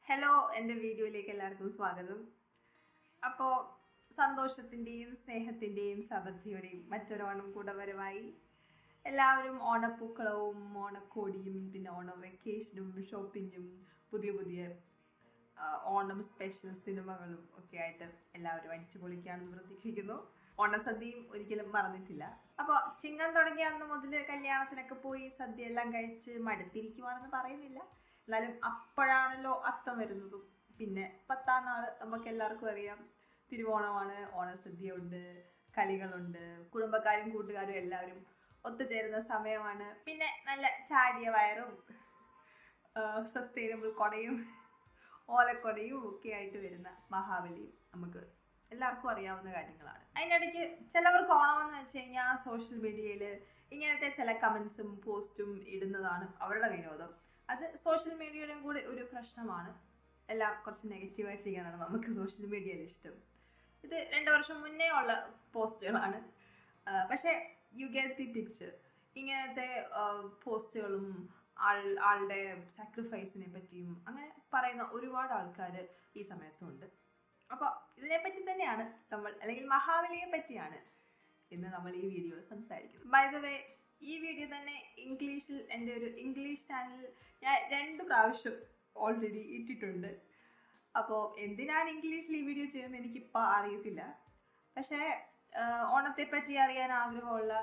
Hello, എൻ്റെ വീഡിയോയിലേക്ക് എല്ലാവർക്കും സ്വാഗതം. അപ്പോൾ സന്തോഷത്തിൻ്റെയും സ്നേഹത്തിൻ്റെയും സമൃദ്ധിയുടെയും മറ്റൊരോണം കൂടെ വരവായി. എല്ലാവരും ഓണപ്പൂക്കളവും ഓണക്കോടിയും പിന്നെ ഓണം വെക്കേഷനും ഷോപ്പിങ്ങും പുതിയ പുതിയ ഓണം സ്പെഷ്യൽ സിനിമകളും ഒക്കെ ആയിട്ട് എല്ലാവരും അടിച്ചു പൊളിക്കുകയാണെന്ന് പ്രതീക്ഷിക്കുന്നു. ഓണസദ്യയും ഒരിക്കലും മറന്നിട്ടില്ല. അപ്പോൾ ചിങ്ങം തുടങ്ങിയ അന്ന് മുതൽ കല്യാണത്തിനൊക്കെ പോയി സദ്യ എല്ലാം കഴിച്ച് മടുത്തിരിക്കുവാണെന്ന് പറയുന്നില്ല. എന്നാലും അപ്പോഴാണല്ലോ അത്തം വരുന്നതും. പിന്നെ 10ാം നാള് നമുക്ക് എല്ലാവർക്കും അറിയാം, തിരുവോണമാണ്. ഓണസദ്യ ഉണ്ട്, കളികളുണ്ട്, കുടുംബക്കാരും കൂട്ടുകാരും എല്ലാവരും ഒത്തുചേരുന്ന സമയമാണ്. പിന്നെ നല്ല ചാടിയ വയറും സസ്റ്റൈനബിൾ കൊടയും ഓലക്കൊടയും ഒക്കെ ആയിട്ട് വരുന്ന മഹാബലി നമുക്ക് എല്ലാവർക്കും അറിയാവുന്ന കാര്യങ്ങളാണ്. അതിനിടയ്ക്ക് ചിലവർക്ക് ഓണമെന്ന് വെച്ച് കഴിഞ്ഞാൽ സോഷ്യൽ മീഡിയയിൽ ഇങ്ങനത്തെ ചില കമൻസും പോസ്റ്റും ഇടുന്നതാണ് അവരുടെ വിനോദം. അത് സോഷ്യൽ മീഡിയയുടെയും കൂടി ഒരു പ്രശ്നമാണ്. എല്ലാം കുറച്ച് നെഗറ്റീവായിട്ടിരിക്കാനാണ് നമുക്ക് സോഷ്യൽ മീഡിയയിൽ ഇഷ്ടം. ഇത് 2 വർഷം മുന്നേ ഉള്ള പോസ്റ്റുകളാണ്. പക്ഷേ യു ഗെറ്റ് ദി പിക്ചർ. ഇങ്ങനത്തെ പോസ്റ്റുകളും ആളുടെ സാക്രിഫൈസിനെ പറ്റിയും അങ്ങനെ പറയുന്ന ഒരുപാട് ആൾക്കാർ ഈ സമയത്തുണ്ട്. അപ്പോൾ ഇതിനെപ്പറ്റി തന്നെയാണ് നമ്മൾ, അല്ലെങ്കിൽ മഹാബലിയെ പറ്റിയാണ് ഇന്ന് നമ്മൾ ഈ വീഡിയോ സംസാരിക്കുന്നത്. ബൈ ദ വേ, ഈ വീഡിയോ തന്നെ ഇംഗ്ലീഷിൽ എൻ്റെ ഒരു ഇംഗ്ലീഷ് ചാനലിൽ ഞാൻ 2 പ്രാവശ്യം ഓൾറെഡി ഇട്ടിട്ടുണ്ട്. അപ്പോൾ എന്തിനാണ് ഇംഗ്ലീഷിൽ ഈ വീഡിയോ ചെയ്യുന്നത് എനിക്കിപ്പോൾ അറിയത്തില്ല. പക്ഷേ ഓണത്തെപ്പറ്റി അറിയാൻ ആഗ്രഹമുള്ള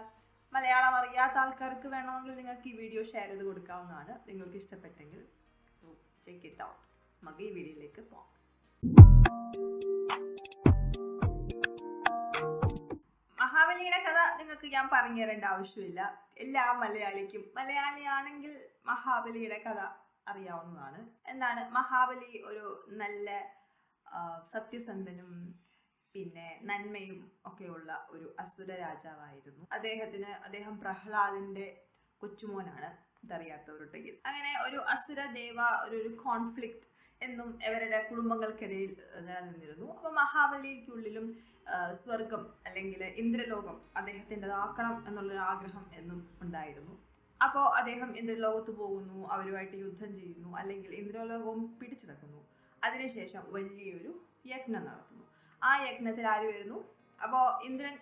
മലയാളം അറിയാത്ത ആൾക്കാർക്ക് വേണമെങ്കിൽ നിങ്ങൾക്ക് ഈ വീഡിയോ ഷെയർ ചെയ്ത് കൊടുക്കാവുന്നതാണ്, നിങ്ങൾക്ക് ഇഷ്ടപ്പെട്ടെങ്കിൽ. So check it out. നമുക്ക് ഈ വീഡിയോയിലേക്ക് പോകാം. മഹാബലിയുടെ കഥ നിങ്ങൾക്ക് ഞാൻ പറഞ്ഞു തരേണ്ട ആവശ്യമില്ല. എല്ലാ മലയാളിയാണെങ്കിൽ മഹാബലിയുടെ കഥ അറിയാവുന്നതാണ്. എന്താണ് മഹാബലി? ഒരു നല്ല സത്യസന്ധനും പിന്നെ നന്മയും ഒക്കെയുള്ള ഒരു അസുര രാജാവായിരുന്നു. അദ്ദേഹം പ്രഹ്ലാദന്റെ കൊച്ചുമോനാണ്, ഇതറിയാത്തവരുണ്ടെങ്കിൽ. അങ്ങനെ ഒരു അസുര ദേവ ഒരു കോൺഫ്ലിക്റ്റ് എന്നും ഇവരുടെ കുടുംബങ്ങൾക്കിടയിൽ നിലനിന്നിരുന്നു. അപ്പൊ മഹാബലിക്കുള്ളിലും സ്വർഗം അല്ലെങ്കിൽ ഇന്ദ്രലോകം അദ്ദേഹത്തിൻ്റെതാക്കണം എന്നുള്ളൊരു ആഗ്രഹം എന്നും ഉണ്ടായിരുന്നു. അപ്പോൾ അദ്ദേഹം ഇന്ദ്രലോകത്ത് പോകുന്നു, അവരുമായിട്ട് യുദ്ധം ചെയ്യുന്നു, അല്ലെങ്കിൽ ഇന്ദ്രലോകവും പിടിച്ചെടുക്കുന്നു. അതിനുശേഷം വലിയൊരു യജ്ഞം നടത്തുന്നു. ആ യജ്ഞത്തിൽ ആര് വരുന്നു? അപ്പോൾ ഇന്ദ്രൻ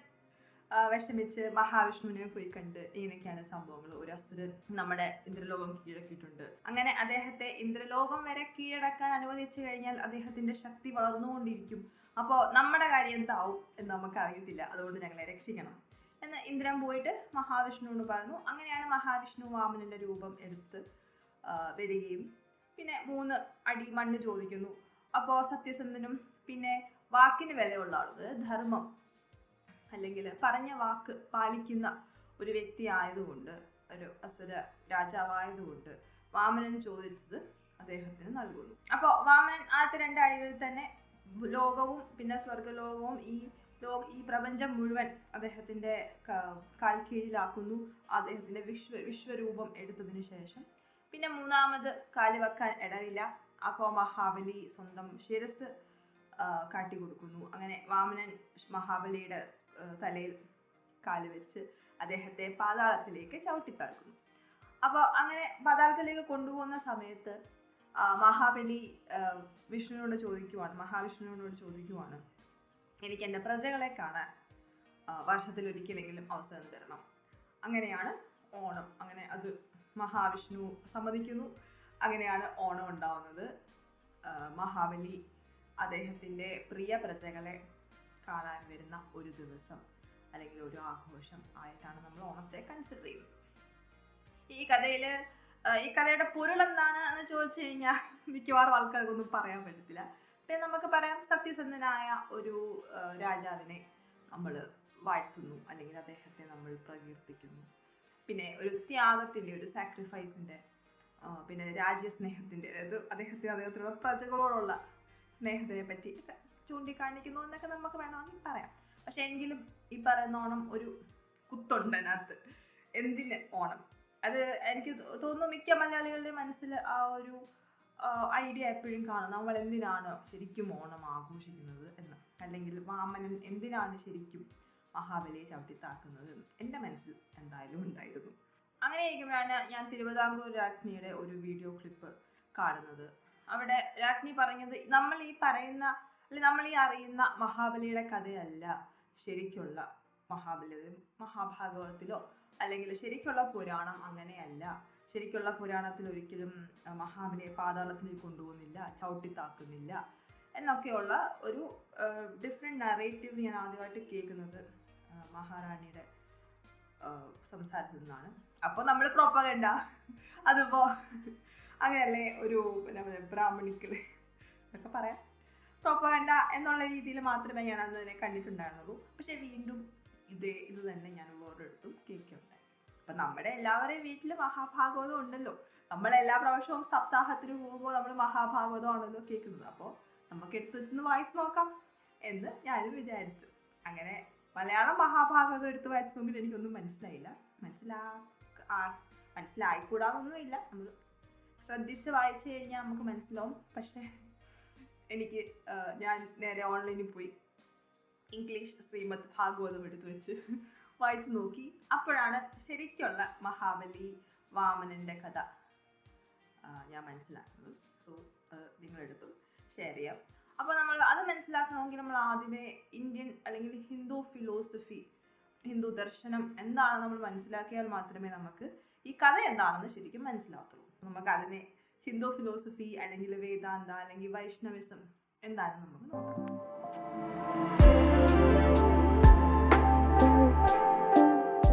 വിഷമിച്ച് മഹാവിഷ്ണുവിനെ പോയി കണ്ട് ഇങ്ങനെയൊക്കെയാണ് സംഭവങ്ങൾ, ഒരു അസുരൻ നമ്മുടെ ഇന്ദ്രലോകം കീഴടക്കിയിട്ടുണ്ട്. അങ്ങനെ അദ്ദേഹത്തെ ഇന്ദ്രലോകം വരെ കീഴടക്കാൻ അനുവദിച്ചു കഴിഞ്ഞാൽ അദ്ദേഹത്തിന്റെ ശക്തി വളർന്നുകൊണ്ടിരിക്കും. അപ്പോൾ നമ്മുടെ കാര്യം എന്താവും എന്ന് നമുക്ക് അറിയത്തില്ല, അതുകൊണ്ട് ഞങ്ങളെ രക്ഷിക്കണം എന്ന് ഇന്ദ്രൻ പോയിട്ട് മഹാവിഷ്ണുവിനോട് പറഞ്ഞു. അങ്ങനെയാണ് മഹാവിഷ്ണു വാമനന്റെ രൂപം എടുത്ത് വരികയും പിന്നെ 3 അടി മണ്ണ് ചോദിക്കുന്നു. അപ്പോൾ സത്യസന്ധനും പിന്നെ വാക്കിന് വിലയുള്ള ആളുകൾ, ധർമ്മം അല്ലെങ്കിൽ പറഞ്ഞ വാക്ക് പാലിക്കുന്ന ഒരു വ്യക്തി ആയതുകൊണ്ട്, ഒരു അസുര രാജാവായതുകൊണ്ട് വാമനൻ ചോദിച്ചത് അദ്ദേഹത്തിന് നൽകുന്നു. അപ്പോൾ വാമനൻ ആദ്യത്തെ 2 അടികളിൽ തന്നെ ലോകവും പിന്നെ സ്വർഗലോകവും ഈ പ്രപഞ്ചം മുഴുവൻ അദ്ദേഹത്തിന്റെ കാൽ കീഴിലാക്കുന്നു. അദ്ദേഹത്തിന്റെ വിശ്വരൂപം എടുത്തതിന് ശേഷം പിന്നെ 3ാമത് കാല് വെക്കാൻ ഇടവില്ല. അപ്പോൾ മഹാബലി സ്വന്തം ശിരസ് കാട്ടിക്കൊടുക്കുന്നു. അങ്ങനെ വാമനൻ മഹാബലിയുടെ തലയിൽ കാല് വെച്ച് അദ്ദേഹത്തെ പാതാളത്തിലേക്ക് ചവിട്ടിത്താഴ്ക്കുന്നു. അപ്പോൾ അങ്ങനെ പാതാളത്തിലേക്ക് കൊണ്ടുപോകുന്ന സമയത്ത് മഹാബലി മഹാവിഷ്ണുവിനോട് ചോദിക്കുവാണ്, എനിക്ക് എൻ്റെ പ്രജകളെ കാണാൻ വർഷത്തിലൊരിക്കലെങ്കിലും അവസരം തരണം. അങ്ങനെയാണ് ഓണം. അങ്ങനെ അത് മഹാവിഷ്ണു സമ്മതിക്കുന്നു. അങ്ങനെയാണ് ഓണം ഉണ്ടാവുന്നത്. മഹാബലി അദ്ദേഹത്തിൻ്റെ പ്രിയ പ്രജകളെ കാണാൻ വരുന്ന ഒരു ദിവസം അല്ലെങ്കിൽ ഒരു ആഘോഷം ആയിട്ടാണ് നമ്മൾ ഓണത്തെ കൺസിഡർ ചെയ്യുന്നത്. ഈ കഥയുടെ പൊരുൾ എന്താണ് എന്ന് ചോദിച്ചു കഴിഞ്ഞാൽ മിക്കവാറും ആൾക്കാർക്കൊന്നും പറയാൻ പറ്റത്തില്ല. പിന്നെ നമുക്ക് പറയാം, സത്യസന്ധനായ ഒരു രാജാവിനെ നമ്മൾ വാഴ്ത്തുന്നു, അല്ലെങ്കിൽ അദ്ദേഹത്തെ നമ്മൾ പ്രകീർത്തിക്കുന്നു. പിന്നെ ഒരു ത്യാഗത്തിന്റെ, ഒരു സാക്രിഫൈസിന്റെ, പിന്നെ രാജ്യസ്നേഹത്തിന്റെ, അതായത് അദ്ദേഹത്തിനുള്ള പ്രജകളോടുള്ള സ്നേഹത്തിനെ പറ്റി ചൂണ്ടിക്കാണിക്കുന്നു എന്നൊക്കെ നമുക്ക് വേണമെങ്കിൽ പറയാം. പക്ഷെ എങ്കിലും ഈ പറയുന്ന ഓണം ഒരു കുത്തുണ്ട് അതിനകത്ത്. എന്തിന് ഓണം? അത് എനിക്ക് തോന്നുന്നു മിക്ക മലയാളികളുടെ മനസ്സിൽ ആ ഒരു ഐഡിയ എപ്പോഴും കാണും, നമ്മൾ എന്തിനാണ് ശരിക്കും ഓണം ആഘോഷിക്കുന്നത് എന്ന്, അല്ലെങ്കിൽ വാമനൻ എന്തിനാണ് ശരിക്കും മഹാബലിയെ ചവിട്ടിത്താക്കുന്നത് എന്ന് എൻ്റെ മനസ്സിൽ എന്തായാലും ഉണ്ടായിരുന്നു. അങ്ങനെയായിരിക്കുമ്പോഴാണ് ഞാൻ തിരുവിതാംകൂർ രാജ്ഞിയുടെ ഒരു വീഡിയോ ക്ലിപ്പ് കാണുന്നത്. അവിടെ രാജ്ഞി പറഞ്ഞത് നമ്മൾ ഈ പറയുന്ന അല്ലെങ്കിൽ നമ്മൾ ഈ അറിയുന്ന മഹാബലിയുടെ കഥയല്ല ശരിക്കുള്ള മഹാബലി, മഹാഭാഗവതത്തിലോ അല്ലെങ്കിൽ ശരിക്കുള്ള പുരാണം അങ്ങനെയല്ല. ശരിക്കുള്ള പുരാണത്തിൽ ഒരിക്കലും മഹാബലിയെ പാതാളത്തിലേക്ക് കൊണ്ടുപോകുന്നില്ല, ചവിട്ടിത്താക്കുന്നില്ല എന്നൊക്കെയുള്ള ഒരു ഡിഫറെൻറ്റ് നറേറ്റീവ് ഞാൻ ആദ്യമായിട്ട് കേൾക്കുന്നത് മഹാറാണിയുടെ സംസാരത്തിൽ നിന്നാണ്. അപ്പോൾ നമ്മൾ പ്രോപ്പഗണ്ട അതിപ്പോൾ അങ്ങനെയല്ലേ ഒരു പിന്നെ ബ്രാഹ്മണിക്കൽ എന്നൊക്കെ പറയാം, പ്രോപ്പഗണ്ട എന്നുള്ള രീതിയിൽ മാത്രമേ ഞാൻ അതിനെ കണ്ടിട്ടുണ്ടായിരുന്നുള്ളൂ. പക്ഷെ വീണ്ടും ഇത് തന്നെ ഞാൻ വേറൊരിടത്തും കേൾക്കുന്നുണ്ടായി. അപ്പം നമ്മുടെ എല്ലാവരുടെയും വീട്ടിൽ മഹാഭാഗവതം ഉണ്ടല്ലോ. നമ്മൾ എല്ലാ പ്രാവശ്യവും സപ്താഹത്തിന് പോകുമ്പോൾ നമ്മൾ മഹാഭാഗവതമാണല്ലോ കേൾക്കുന്നത്. അപ്പോൾ നമുക്ക് എടുത്തു വെച്ചൊന്ന് വായിച്ചു നോക്കാം എന്ന് ഞാനും വിചാരിച്ചു. അങ്ങനെ മലയാളം മഹാഭാഗവതം എടുത്ത് വായിച്ചെങ്കിൽ എനിക്കൊന്നും മനസ്സിലായില്ല. മനസ്സിലായിക്കൂടാതൊന്നുമില്ല, നമ്മൾ ശ്രദ്ധിച്ച് വായിച്ചു കഴിഞ്ഞാൽ നമുക്ക് മനസ്സിലാവും. പക്ഷെ എനിക്ക് ഞാൻ നേരെ ഓൺലൈനിൽ പോയി ഇംഗ്ലീഷ് ശ്രീമദ് ഭാഗവതം എടുത്തു വെച്ച് വായിച്ചു നോക്കി. അപ്പോഴാണ് ശരിക്കുള്ള മഹാബലി വാമനന്റെ കഥ ഞാൻ മനസ്സിലാക്കുന്നത്. സോ നിങ്ങളെടുത്തും ഷെയർ ചെയ്യാം. അപ്പോൾ നമ്മൾ അത് മനസ്സിലാക്കണമെങ്കിൽ നമ്മൾ ആദ്യമേ ഇന്ത്യൻ അല്ലെങ്കിൽ ഹിന്ദു ഫിലോസഫി, ഹിന്ദു ദർശനം എന്താണെന്ന് നമ്മൾ മനസ്സിലാക്കിയാൽ മാത്രമേ നമുക്ക് ഈ കഥ എന്താണെന്ന് ശരിക്കും മനസ്സിലാകത്തുള്ളൂ. നമുക്ക് അതിനെ ഹിന്ദു ഫിലോസഫി അല്ലെങ്കിൽ വേദാന്ത അല്ലെങ്കിൽ വൈഷ്ണവിസം എന്താണെന്ന് നമുക്ക് നോക്കാം.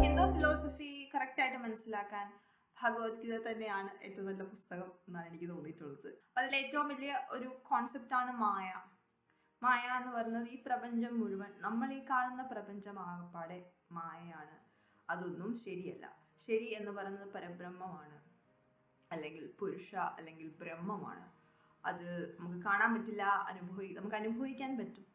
ഹിന്ദു ഫിലോസഫി കറക്റ്റായിട്ട് മനസ്സിലാക്കാൻ ഭഗവത്ഗീത തന്നെയാണ് ഏറ്റവും നല്ല പുസ്തകം എന്നാണ് എനിക്ക് തോന്നിയിട്ടുള്ളത്. അതിൽ ഏറ്റവും വലിയ ഒരു കോൺസെപ്റ്റാണ് മായ. മായ എന്ന് പറയുന്നത് ഈ പ്രപഞ്ചം മുഴുവൻ, നമ്മൾ ഈ കാണുന്ന പ്രപഞ്ചമാകപ്പാടെ മായയാണ്. അതൊന്നും ശരിയല്ല. ശരി എന്ന് പറയുന്നത് പരബ്രഹ്മമാണ്, അല്ലെങ്കിൽ പുരുഷ അല്ലെങ്കിൽ ബ്രഹ്മമാണ്. അത് നമുക്ക് കാണാൻ പറ്റില്ല, നമുക്ക് അനുഭവിക്കാൻ പറ്റും.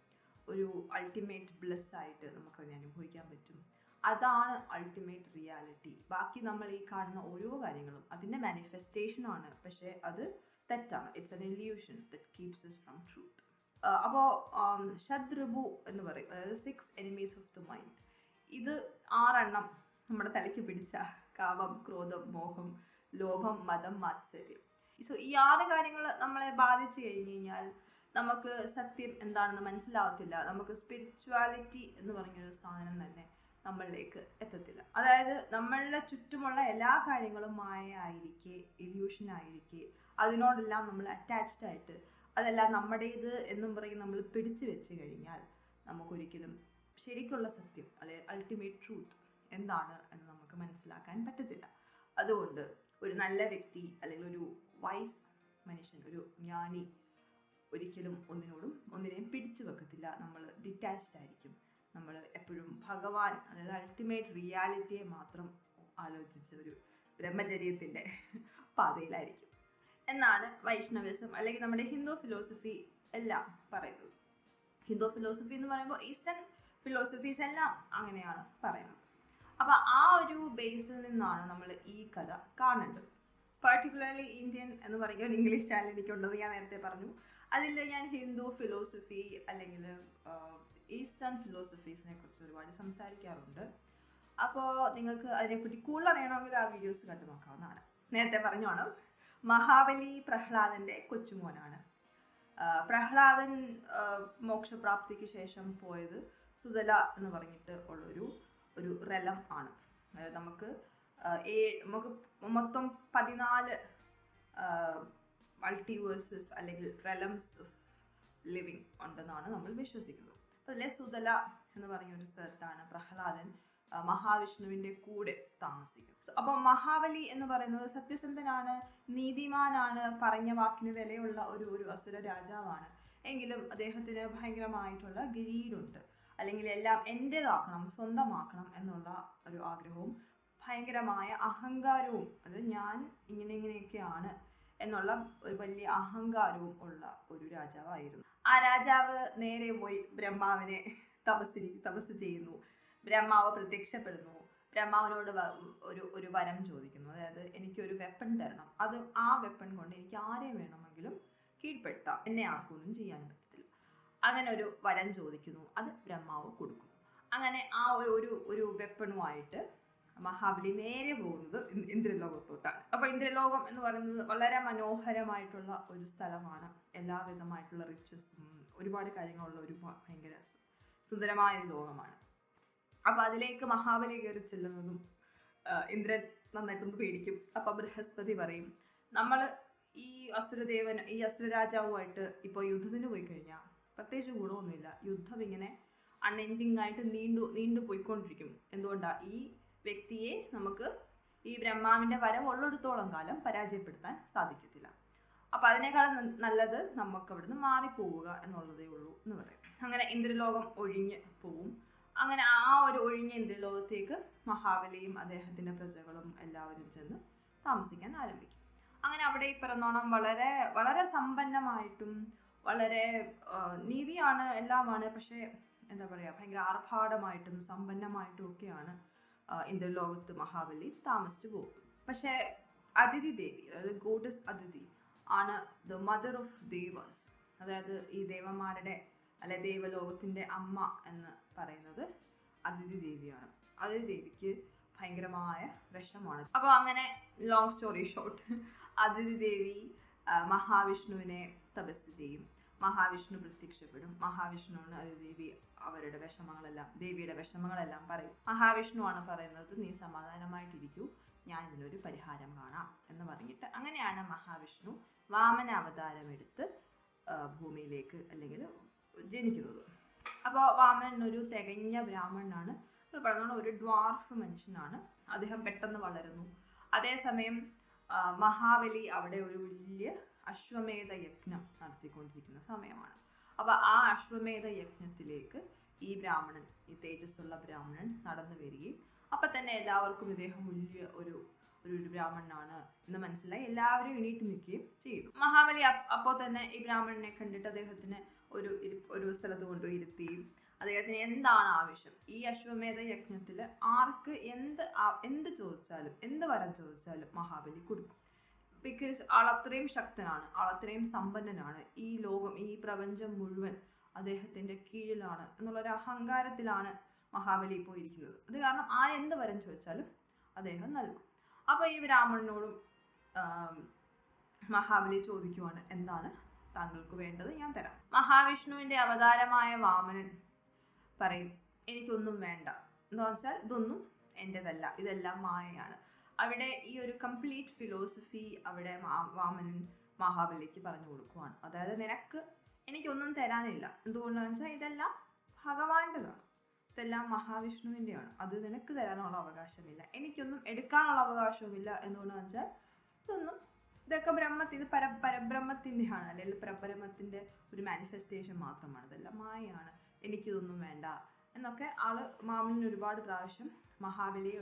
ഒരു അൾട്ടിമേറ്റ് ബ്ലെസ് ആയിട്ട് നമുക്കതിനെ അനുഭവിക്കാൻ പറ്റും. അതാണ് അൾട്ടിമേറ്റ് റിയാലിറ്റി. ബാക്കി നമ്മൾ ഈ കാണുന്ന ഓരോ കാര്യങ്ങളും അതിൻ്റെ മാനിഫെസ്റ്റേഷൻ ആണ്. പക്ഷെ അത് തെറ്റാണ്. It's an illusion that keeps us from truth. അപ്പോൾ ശത്രുഭു എന്ന് പറയും, അതായത് 6 enemies ഓഫ് ദ മൈൻഡ്. ഇത് 6 നമ്മുടെ തലയ്ക്ക് പിടിച്ച കാമം, ക്രോധം, മോഹം, ലോഭം, മതം, മാത്സര്യം. സോ ഈ 6 കാര്യങ്ങൾ നമ്മളെ ബാധിച്ചു കഴിഞ്ഞ് കഴിഞ്ഞാൽ നമുക്ക് സത്യം എന്താണെന്ന് മനസ്സിലാവത്തില്ല. നമുക്ക് സ്പിരിച്വാലിറ്റി എന്ന് പറഞ്ഞൊരു സാധനം തന്നെ നമ്മളിലേക്ക് എത്തത്തില്ല. അതായത് നമ്മളുടെ ചുറ്റുമുള്ള എല്ലാ കാര്യങ്ങളും മായ ആയിരിക്കെ, ഇല്യൂഷൻ ആയിരിക്കെ, അതിനോടെല്ലാം നമ്മൾ അറ്റാച്ച്ഡ് ആയിട്ട് അതെല്ലാം നമ്മുടേത് എന്നും പറയും നമ്മൾ പിടിച്ചു വെച്ച് കഴിഞ്ഞാൽ നമുക്കൊരിക്കലും ശരിക്കുള്ള സത്യം അല്ലെങ്കിൽ അൾട്ടിമേറ്റ് ട്രൂത്ത് എന്താണ് എന്ന് നമുക്ക് മനസ്സിലാക്കാൻ പറ്റത്തില്ല. അതുകൊണ്ട് ഒരു നല്ല വ്യക്തി അല്ലെങ്കിൽ ഒരു വൈസ് മനുഷ്യൻ, ഒരു ജ്ഞാനി ഒരിക്കലും ഒന്നിനെയും പിടിച്ചു വെക്കത്തില്ല. നമ്മൾ ഡിറ്റാച്ച്ഡ് ആയിരിക്കും. നമ്മൾ എപ്പോഴും ഭഗവാൻ, അതായത് അൾട്ടിമേറ്റ് റിയാലിറ്റിയെ മാത്രം ആലോചിച്ച ഒരു ബ്രഹ്മചര്യത്തിൻ്റെ പാതയിലായിരിക്കും എന്നാണ് വൈഷ്ണവിസം അല്ലെങ്കിൽ നമ്മുടെ ഹിന്ദു ഫിലോസഫി എല്ലാം പറയുന്നത്. ഹിന്ദു ഫിലോസഫി എന്ന് പറയുമ്പോൾ ഈസ്റ്റേൺ ഫിലോസഫീസ് എല്ലാം അങ്ങനെയാണ് പറയുന്നത്. അപ്പോൾ ആ ഒരു ബേസിൽ നിന്നാണ് നമ്മൾ ഈ കഥ കാണേണ്ടത്. പർട്ടിക്കുലർലി ഇന്ത്യൻ എന്ന് പറയുന്ന ഒരു ഇംഗ്ലീഷ് ചാനൽ എനിക്കുള്ളത് ഞാൻ നേരത്തെ പറഞ്ഞു. അതിൽ ഞാൻ ഹിന്ദു ഫിലോസഫി അല്ലെങ്കിൽ ഈസ്റ്റേൺ ഫിലോസഫീസിനെ കുറിച്ച് ഒരുപാട് സംസാരിക്കാറുണ്ട്. അപ്പോൾ നിങ്ങൾക്ക് അതിനെപ്പറ്റി കൂടുതൽ അറിയണമെങ്കിൽ ആ വീഡിയോസ് കണ്ടു നോക്കാവുന്നതാണ്. നേരത്തെ പറഞ്ഞോണം, മഹാബലി പ്രഹ്ലാദൻ്റെ കൊച്ചുമോനാണ്. പ്രഹ്ലാദൻ മോക്ഷപ്രാപ്തിക്ക് ശേഷം പോയത് സുതല എന്ന് പറഞ്ഞിട്ട് ഉള്ളൊരു റെലം ആണ്. അതായത് നമുക്ക് മൊത്തം 14 മൾട്ടിവേഴ്സസ് അല്ലെങ്കിൽ റെലംസ് ഓഫ് ലിവിങ് ഉണ്ടെന്നാണ് നമ്മൾ വിശ്വസിക്കുന്നത്. അതിലെ സുതല എന്ന് പറഞ്ഞൊരു സ്ഥലത്താണ് പ്രഹ്ലാദൻ മഹാവിഷ്ണുവിൻ്റെ കൂടെ താമസിക്കുന്നത്. അപ്പോൾ മഹാബലി എന്ന് പറയുന്നത് സത്യസന്ധനാണ്, നീതിമാനാണ്, പറഞ്ഞ വാക്കിന് വിലയുള്ള ഒരു അസുര രാജാവാണ്. എങ്കിലും അദ്ദേഹത്തിന് ഭയങ്കരമായിട്ടുള്ള ഗരീഡുണ്ട്, അല്ലെങ്കിൽ എല്ലാം എൻ്റേതാക്കണം, സ്വന്തമാക്കണം എന്നുള്ള ഒരു ആഗ്രഹവും ഭയങ്കരമായ അഹങ്കാരവും, അത് ഞാൻ ഇങ്ങനെയൊക്കെയാണ് എന്നുള്ള ഒരു വലിയ അഹങ്കാരവും ഉള്ള ഒരു രാജാവായിരുന്നു. ആ രാജാവ് നേരെ പോയി ബ്രഹ്മാവിനെ തപസ് ചെയ്യുന്നു. ബ്രഹ്മാവ് പ്രത്യക്ഷപ്പെടുന്നു. ബ്രഹ്മാവിനോട് ഒരു വരം ചോദിക്കുന്നു. അതായത് എനിക്കൊരു വെപ്പൺ തരണം, അത് ആ വെപ്പൺ കൊണ്ട് എനിക്ക് ആരെയും വേണമെങ്കിലും കീഴ്പ്പെടുത്താം, എന്നെ ആർക്കൊന്നും ചെയ്യാൻ പറ്റത്തില്ല. അങ്ങനെ ഒരു വരം ചോദിക്കുന്നു. അത് ബ്രഹ്മാവ് കൊടുക്കുന്നു. അങ്ങനെ ആ ഒരു വെപ്പണുമായിട്ട് മഹാബലി നേരെ പോകുന്നത് ഇന്ദ്രലോകത്തോട്ടാണ്. അപ്പൊ ഇന്ദ്രലോകം എന്ന് പറയുന്നത് വളരെ മനോഹരമായിട്ടുള്ള ഒരു സ്ഥലമാണ്. എല്ലാവിധമായിട്ടുള്ള റിച്ചസും ഒരുപാട് കാര്യങ്ങളുള്ള ഒരു ഭയങ്കര സുന്ദരമായ ഒരു ലോകമാണ്. അപ്പൊ അതിലേക്ക് മഹാബലി കയറി ചെല്ലുന്നതും ഇന്ദ്രൻ നന്നായിട്ടൊന്ന് പേടിക്കും. അപ്പൊ ബൃഹസ്പതി പറയും, നമ്മൾ ഈ അസുരരാജാവുമായിട്ട് ഇപ്പൊ യുദ്ധത്തിന് പോയി കഴിഞ്ഞാൽ പ്രത്യേകിച്ച് ഗുണമൊന്നുമില്ല. യുദ്ധം ഇങ്ങനെ അൺഎൻഡിങ് ആയിട്ട് നീണ്ടു പോയിക്കൊണ്ടിരിക്കും. എന്തുകൊണ്ടാ? ഈ വ്യക്തിയെ നമുക്ക് ഈ ബ്രഹ്മാവിന്റെ വരവുള്ളിടത്തോളം കാലം പരാജയപ്പെടുത്താൻ സാധിക്കത്തില്ല. അപ്പൊ അതിനേക്കാളും നല്ലത് നമുക്ക് അവിടുന്ന് മാറിപ്പോവുക എന്നുള്ളതേ ഉള്ളൂ എന്ന് പറയും. അങ്ങനെ ഇന്ദ്രലോകം ഒഴിഞ്ഞ് പോവും. അങ്ങനെ ആ ഒരു ഒഴിഞ്ഞ ഇന്ദ്രലോകത്തേക്ക് മഹാബലിയും അദ്ദേഹത്തിന്റെ പ്രജകളും എല്ലാവരും ചെന്ന് താമസിക്കാൻ ആരംഭിക്കും. അങ്ങനെ അവിടെ ഈ പിറന്നോണം വളരെ വളരെ സമ്പന്നമായിട്ടും വളരെ നീതിയാണ് എല്ലാമാണ്. പക്ഷെ എന്താ പറയാ, ഭയങ്കര ആർഭാടമായിട്ടും സമ്പന്നമായിട്ടും ഒക്കെയാണ് ഇന്ദ്രലോകത്ത് മഹാബലി താമസിച്ചു പോകും. പക്ഷെ അതിഥി ദേവി, അതായത് ഗോഡസ് അതിഥി ആണ് ദ മദർ ഓഫ് ദേവാസ്. അതായത് ഈ ദേവന്മാരുടെ അല്ലെ ദേവലോകത്തിന്റെ അമ്മ എന്ന് പറയുന്നത് അതിഥി ദേവിയാണ്. അതിഥി ദേവിക്ക് ഭയങ്കരമായ വിഷമാണ്. അപ്പൊ അങ്ങനെ ലോങ് സ്റ്റോറി ഷോർട്ട്, അതിഥി ദേവി മഹാവിഷ്ണുവിനെ തപസ് ചെയ്യും. മഹാവിഷ്ണു പ്രത്യക്ഷപ്പെടും. മഹാവിഷ്ണുവിന് അതിദേവി അവരുടെ ദേവിയുടെ വിഷമങ്ങളെല്ലാം പറയും. മഹാവിഷ്ണു ആണ് പറയുന്നത്, നീ സമാധാനമായിട്ടിരിക്കൂ, ഞാൻ ഇതിനൊരു പരിഹാരം കാണാം എന്ന് പറഞ്ഞിട്ട് അങ്ങനെയാണ് മഹാവിഷ്ണു വാമന അവതാരം എടുത്ത് ഭൂമിയിലേക്ക് അല്ലെങ്കിൽ ജനിക്കുന്നത്. അപ്പോൾ വാമനൻ ഒരു തികഞ്ഞ ബ്രാഹ്മണനാണ്. പറഞ്ഞോളം ഒരു ഡ്വാർഫ് മനുഷ്യനാണ്. അദ്ദേഹം പെട്ടെന്ന് വളരുന്നു. അതേസമയം മഹാബലി അവിടെ ഒരു വലിയ അശ്വമേധ യജ്ഞം നടത്തിക്കൊണ്ടിരിക്കുന്ന സമയമാണ്. അപ്പൊ ആ അശ്വമേധ യജ്ഞത്തിലേക്ക് ഈ ബ്രാഹ്മണൻ, ഈ തേജസ്സുള്ള ബ്രാഹ്മണൻ നടന്നു വരികയും അപ്പൊ തന്നെ എല്ലാവർക്കും ഇദ്ദേഹം വലിയ ഒരു ബ്രാഹ്മണനാണ് എന്ന് മനസ്സിലായി. എല്ലാവരും എണീറ്റ് നിൽക്കുകയും ചെയ്തു. മഹാബലി അപ്പോൾ തന്നെ ഈ ബ്രാഹ്മണനെ കണ്ടിട്ട് അദ്ദേഹത്തിന് ഒരു സ്ഥലത്ത് കൊണ്ടുപോയി ഇരുത്തുകയും അദ്ദേഹത്തിന് എന്താണ് ആവശ്യം, ഈ അശ്വമേധ യജ്ഞത്തില് ആർക്ക് എന്ത് ചോദിച്ചാലും, എന്ത് വരം ചോദിച്ചാലും മഹാബലി കൊടുക്കും. ബിക്കോസ് ആളത്രയും ശക്തനാണ്, ആളത്രയും സമ്പന്നനാണ്. ഈ ലോകം, ഈ പ്രപഞ്ചം മുഴുവൻ അദ്ദേഹത്തിന്റെ കീഴിലാണ് എന്നുള്ളൊരു അഹങ്കാരത്തിലാണ് മഹാബലി ഇപ്പോൾ ഇരിക്കുന്നത്. അത് കാരണം ആരെന്ത് വരം ചോദിച്ചാലും അദ്ദേഹം നൽകും. അപ്പൊ ഈ ബ്രാഹ്മണനോടും മഹാബലി ചോദിക്കുവാണ്, എന്താണ് താങ്കൾക്ക് വേണ്ടത്, ഞാൻ തരാം. മഹാവിഷ്ണുവിന്റെ അവതാരമായ വാമനൻ പറയും, എനിക്കൊന്നും വേണ്ട. എന്താ വെച്ചാൽ ഇതൊന്നും എന്റേതല്ല, ഇതെല്ലാം മായയാണ്. അവിടെ ഈ ഒരു കംപ്ലീറ്റ് ഫിലോസഫി അവിടെ വാമനൻ മഹാബലിക്ക് പറഞ്ഞു കൊടുക്കുവാണ്. അതായത് എനിക്കൊന്നും തരാനില്ല. എന്തുകൊണ്ടാണെന്ന് വെച്ചാൽ ഇതെല്ലാം ഭഗവാന്റെതാണ്, ഇതെല്ലാം മഹാവിഷ്ണുവിന്റെയാണ്. അത് നിനക്ക് തരാനുള്ള അവകാശമില്ല, എനിക്കൊന്നും എടുക്കാനുള്ള അവകാശവുമില്ല. എന്തുകൊണ്ടാണെന്ന് വെച്ചാൽ ഇതൊക്കെ ഇത് പരബ്രഹ്മത്തിന്റെയാണ്, അല്ലെങ്കിൽ പരബ്രഹ്മത്തിന്റെ ഒരു മാനിഫെസ്റ്റേഷൻ മാത്രമാണ്, ഇതെല്ലാം മായയാണ്, എനിക്കിതൊന്നും വേണ്ട എന്നൊക്കെ മാമന് ഒരുപാട് പ്രാവശ്യം മഹാബലിയെ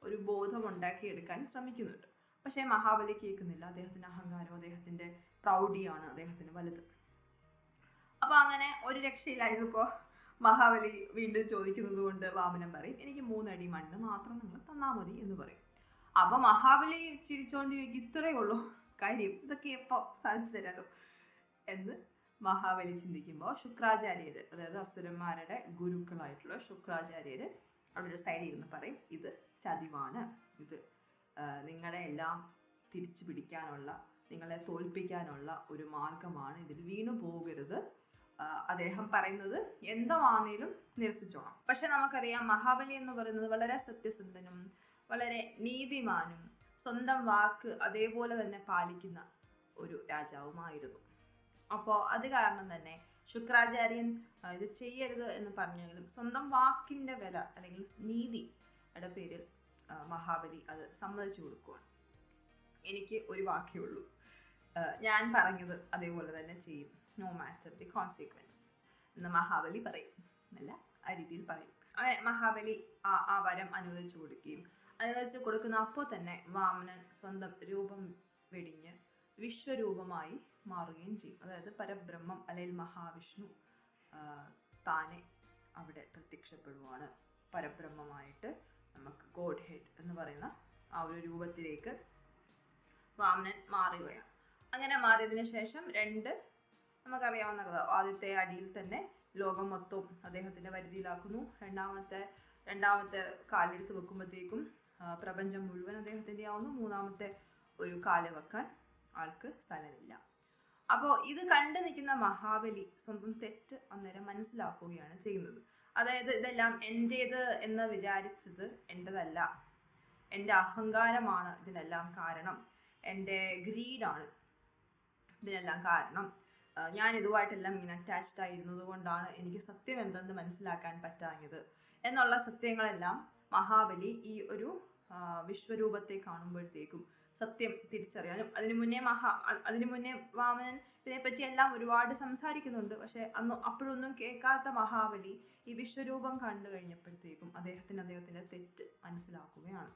ഒരു ബോധം ഉണ്ടാക്കിയെടുക്കാൻ ശ്രമിക്കുന്നുണ്ട്. പക്ഷെ മഹാബലി കേൾക്കുന്നില്ല. അദ്ദേഹത്തിന്റെ അഹങ്കാരം, അദ്ദേഹത്തിന്റെ പ്രൗഢിയാണ് അദ്ദേഹത്തിന് വലുത്. അപ്പൊ അങ്ങനെ ഒരു രക്ഷയിലായപ്പോ മഹാബലി വീണ്ടും ചോദിക്കുന്നത് കൊണ്ട് വാമനൻ പറയും, എനിക്ക് 3 അടി മണ്ണ് മാത്രം നിങ്ങൾ തന്നാ മതി എന്ന് പറയും. അപ്പൊ മഹാബലി ചിരിച്ചോണ്ട് ചോദിക്കും, ഇത്രയേ ഉള്ളൂ കാര്യം, ഇതൊക്കെ എപ്പോ സാധിച്ചു തരാലോ എന്ന് മഹാബലി ചിന്തിക്കുമ്പോൾ ശുക്രാചാര്യര്, അതായത് അസുരന്മാരുടെ ഗുരുക്കളായിട്ടുള്ള ശുക്രാചാര്യര് അവിടെ സൈഡിൽ ഇരുന്ന് പറയും, ഇത് ചതിവാണ്, ഇത് നിങ്ങളെ എല്ലാം തിരിച്ചു പിടിക്കാനുള്ള, നിങ്ങളെ തോൽപ്പിക്കാനുള്ള ഒരു മാർഗമാണ്, ഇതിൽ വീണു പോകരുത്. അദ്ദേഹം പറയുന്നത് എന്താണെങ്കിലും നിരസിച്ചോണം. പക്ഷെ നമുക്കറിയാം മഹാബലി എന്ന് പറയുന്നത് വളരെ സത്യസന്ധനും വളരെ നീതിമാനും സ്വന്തം വാക്ക് അതേപോലെ തന്നെ പാലിക്കുന്ന ഒരു രാജാവുമായിരുന്നു. അപ്പോൾ അത് കാരണം തന്നെ ശുക്രാചാര്യൻ ഇത് ചെയ്യരുത് എന്ന് പറഞ്ഞെങ്കിലും സ്വന്തം വാക്കിന്റെ വില അല്ലെങ്കിൽ നീതിയുടെ പേരിൽ മഹാബലി അത് സമ്മതിച്ചു കൊടുക്കുവാണ്. എനിക്ക് ഒരു വാക്കേ ഉള്ളൂ, ഞാൻ പറഞ്ഞത് അതേപോലെ തന്നെ ചെയ്യും, നോ മാറ്റർ ദി കോൺസിക്വൻസസ് എന്ന് മഹാബലി പറയും. അല്ല, ആ രീതിയിൽ പറയും. അങ്ങനെ മഹാബലി ആ വരം അനുവദിച്ചു കൊടുക്കുകയും അനുവദിച്ചു കൊടുക്കുന്ന അപ്പോൾ തന്നെ വാമനൻ സ്വന്തം രൂപം വെടിഞ്ഞ് വിശ്വരൂപമായി മാറുകയും ചെയ്യും. അതായത് പരബ്രഹ്മം അല്ലെങ്കിൽ മഹാവിഷ്ണു താനെ അവിടെ പ്രത്യക്ഷപ്പെടുവാണ്. പരബ്രഹ്മമായിട്ട് നമുക്ക് ഗോഡ് ഹെഡ് എന്ന് പറയുന്ന ആ ഒരു രൂപത്തിലേക്ക് വാമനൻ മാറുകയാണ്. അങ്ങനെ മാറിയതിനു ശേഷം നമുക്കറിയാവുന്ന കഥ, ആദ്യത്തെ അടിയിൽ തന്നെ ലോകം മൊത്തം അദ്ദേഹത്തിന്റെ വരുതിയിലാക്കുന്നു. രണ്ടാമത്തെ കാലെടുത്ത് വെക്കുമ്പോഴത്തേക്കും പ്രപഞ്ചം മുഴുവൻ അദ്ദേഹത്തിൻ്റെ ആവുന്നു. മൂന്നാമത്തെ ഒരു കാല് വെക്കാൻ ആൾക്ക് സ്ഥലമില്ല. അപ്പോൾ ഇത് കണ്ടു നിൽക്കുന്ന മഹാബലി സ്വന്തം തെറ്റ് അന്നേരം മനസ്സിലാക്കുകയാണ് ചെയ്യുന്നത്. അതായത് ഇതെല്ലാം എൻ്റേത് എന്ന് വിചാരിച്ചത് എൻ്റെതല്ല, എൻ്റെ അഹങ്കാരമാണ് ഇതിനെല്ലാം കാരണം, എൻ്റെ ഗ്രീഡാണ് ഇതിനെല്ലാം കാരണം, ഞാൻ ഇതുമായിട്ടെല്ലാം ഇങ്ങനെ അറ്റാച്ച്ഡ് ആയിരുന്നത് കൊണ്ടാണ് എനിക്ക് സത്യം എന്തെന്ന് മനസ്സിലാക്കാൻ പറ്റാഞ്ഞത് എന്നുള്ള സത്യങ്ങളെല്ലാം മഹാബലി ഈ ഒരു വിശ്വരൂപത്തെ കാണുമ്പോഴത്തേക്കും സത്യം തിരിച്ചറിയാനും, അതിനു മുന്നേ വാമനൻ ഇതിനെപ്പറ്റി എല്ലാം ഒരുപാട് സംസാരിക്കുന്നുണ്ട്. പക്ഷെ അപ്പോഴൊന്നും കേൾക്കാത്ത മഹാബലി ഈ വിശ്വരൂപം കണ്ടു കഴിഞ്ഞപ്പോഴത്തേക്കും അദ്ദേഹത്തിന്റെ തെറ്റ് മനസ്സിലാക്കുകയാണ്.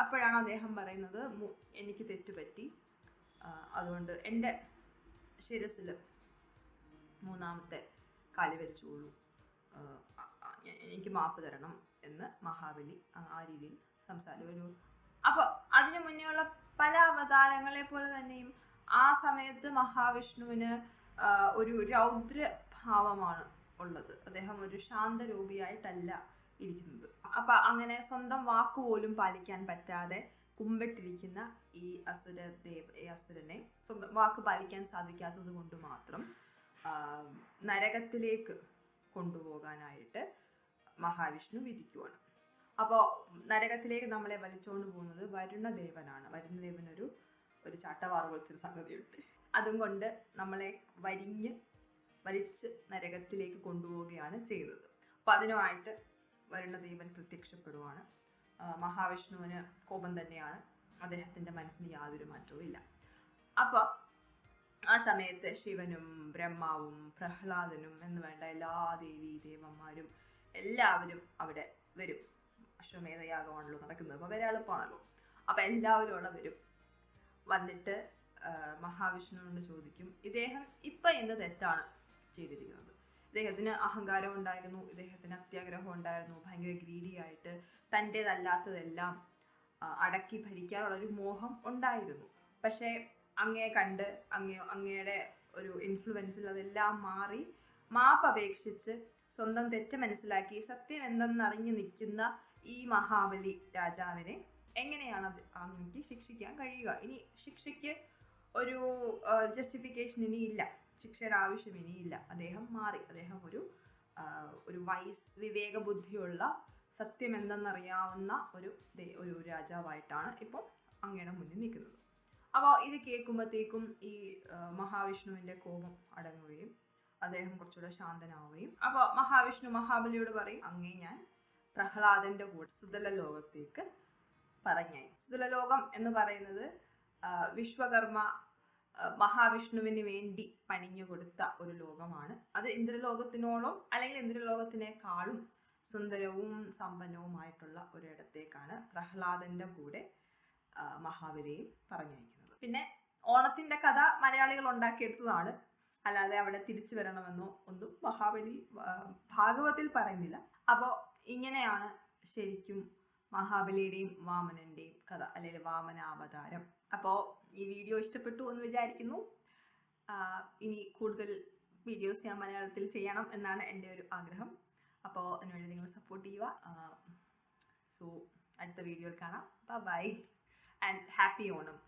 അപ്പോഴാണ് അദ്ദേഹം പറയുന്നത്, എനിക്ക് തെറ്റുപറ്റി, അതുകൊണ്ട് എൻ്റെ ശിരസിൽ മൂന്നാമത്തെ കാലി വെച്ചോളൂ, എനിക്ക് മാപ്പ് തരണം എന്ന് മഹാബലി ആ രീതിയിൽ സംസാരിച്ചു. അപ്പോൾ അതിനു മുന്നേയുള്ള പല അവതാരങ്ങളെ പോലെ തന്നെയും ആ സമയത്ത് മഹാവിഷ്ണുവിന് ഒരു രൗദ്രഭാവമാണ് ഉള്ളത്. അദ്ദേഹം ഒരു ശാന്തരൂപിയായിട്ടല്ല ഇരിക്കുന്നത്. അപ്പൊ അങ്ങനെ സ്വന്തം വാക്കുപോലും പാലിക്കാൻ പറ്റാതെ കുമ്പിട്ടിരിക്കുന്ന ഈ അസുരനെ സ്വന്തം വാക്ക് പാലിക്കാൻ സാധിക്കാത്തത് കൊണ്ട് മാത്രം നരകത്തിലേക്ക് കൊണ്ടുപോകാനായിട്ട് മഹാവിഷ്ണു വിധിക്കുവാണ്. അപ്പോൾ നരകത്തിലേക്ക് നമ്മളെ വലിച്ചുകൊണ്ട് പോകുന്നത് വരുണദേവനാണ്. വരുണദേവൻ ഒരു ചാട്ടവാറ് പോലൊരു സംഗതിയുണ്ട്. അതും കൊണ്ട് നമ്മളെ വലിച്ച് നരകത്തിലേക്ക് കൊണ്ടുപോവുകയാണ് ചെയ്യുന്നത്. അപ്പം അതിനുമായിട്ട് വരുണദേവൻ പ്രത്യക്ഷപ്പെടുവാണ്. മഹാവിഷ്ണുവിന് കോപം തന്നെയാണ്, അദ്ദേഹത്തിന്റെ മനസ്സിന് യാതൊരു മാറ്റവും ഇല്ല. അപ്പോൾ ആ സമയത്ത് ശിവനും ബ്രഹ്മാവും പ്രഹ്ലാദനും എന്ന് വേണ്ട എല്ലാ ദേവന്മാരും എല്ലാവരും അവിടെ വരും. അശ്വമേധയാഗമാണല്ലോ നടക്കുന്നത്, അപ്പോൾ വരെ എളുപ്പമാണല്ലോ. അപ്പം എല്ലാവരും അവിടെ വരും. വന്നിട്ട് മഹാവിഷ്ണുവിനോട് ചോദിക്കും, ഇദ്ദേഹം ഇപ്പം എന്ത് തെറ്റാണ് ചെയ്തിരിക്കുന്നത്? ഇദ്ദേഹത്തിന് അഹങ്കാരം ഉണ്ടായിരുന്നു, ഇദ്ദേഹത്തിന് അത്യാഗ്രഹം ഉണ്ടായിരുന്നു, ഭയങ്കര ഗ്രീഡി ആയിട്ട് തൻ്റേതല്ലാത്തതെല്ലാം അടക്കി ഭരിക്കാനുള്ളൊരു മോഹം ഉണ്ടായിരുന്നു. പക്ഷേ അങ്ങയെ കണ്ട് അങ്ങയുടെ ഒരു ഇൻഫ്ലുവൻസിൽ അതെല്ലാം മാറി മാപ്പപേക്ഷിച്ച് സ്വന്തം തെറ്റ് മനസ്സിലാക്കി സത്യം എന്തെന്നറിഞ്ഞു നിൽക്കുന്ന ഈ മഹാബലി രാജാവിനെ എങ്ങനെയാണ് അങ്ങക്ക് ശിക്ഷിക്കാൻ കഴിയുക? ഇനി ശിക്ഷയ്ക്ക് ഒരു ജസ്റ്റിഫിക്കേഷൻ ഇനിയില്ല, ശിക്ഷയുടെ ആവശ്യം ഇനിയില്ല. അദ്ദേഹം മാറി, അദ്ദേഹം ഒരു വിവേക ബുദ്ധിയുള്ള സത്യം എന്തെന്നറിയാവുന്ന ഒരു രാജാവായിട്ടാണ് ഇപ്പോൾ അങ്ങയുടെ മുന്നിൽ നിൽക്കുന്നത്. അപ്പോൾ ഇത് കേൾക്കുമ്പോഴത്തേക്കും ഈ മഹാവിഷ്ണുവിൻ്റെ കോപം അടങ്ങുകയും അദ്ദേഹം കുറച്ചുകൂടെ ശാന്തനാവുകയും, അപ്പോൾ മഹാവിഷ്ണു മഹാബലിയോട് പറയും, അങ്ങേ ഞാൻ പ്രഹ്ലാദന്റെ കൂടെ സുതല ലോകത്തേക്ക് പറഞ്ഞയച്ചു. സുതല ലോകം എന്ന് പറയുന്നത് വിശ്വകർമ്മ മഹാവിഷ്ണുവിന് വേണ്ടി പണിഞ്ഞു കൊടുത്ത ഒരു ലോകമാണ്. അത് ഇന്ദ്രലോകത്തിനോളം അല്ലെങ്കിൽ ഇന്ദ്രലോകത്തിനേക്കാളും സുന്ദരവും സമ്പന്നവുമായിട്ടുള്ള ഒരിടത്തേക്കാണ് പ്രഹ്ലാദന്റെ കൂടെ മഹാബലിയെ പറഞ്ഞയക്കുന്നത്. പിന്നെ ഓണത്തിന്റെ കഥ മലയാളികൾ ഉണ്ടാക്കിയെടുത്തതാണ്, അല്ലാതെ അവിടെ തിരിച്ചു വരണമെന്നോ ഒന്നും മഹാബലി ഭാഗവത്തിൽ പറയുന്നില്ല. അപ്പോൾ ഇങ്ങനെയാണ് ശരിക്കും മഹാബലിയുടെയും വാമനന്റെയും കഥ, അല്ലെങ്കിൽ വാമനാവതാരം. അപ്പോൾ ഈ വീഡിയോ ഇഷ്ടപ്പെട്ടു എന്ന് വിചാരിക്കുന്നു. ഇനി കൂടുതൽ വീഡിയോസ് ഞാൻ മലയാളത്തിൽ ചെയ്യണം എന്നാണ് എൻ്റെ ഒരു ആഗ്രഹം. അപ്പോൾ അതിനുവേണ്ടി നിങ്ങൾ സപ്പോർട്ട് ചെയ്യുക. സോ അടുത്ത വീഡിയോയിൽ കാണാം. Bye and happy Onam.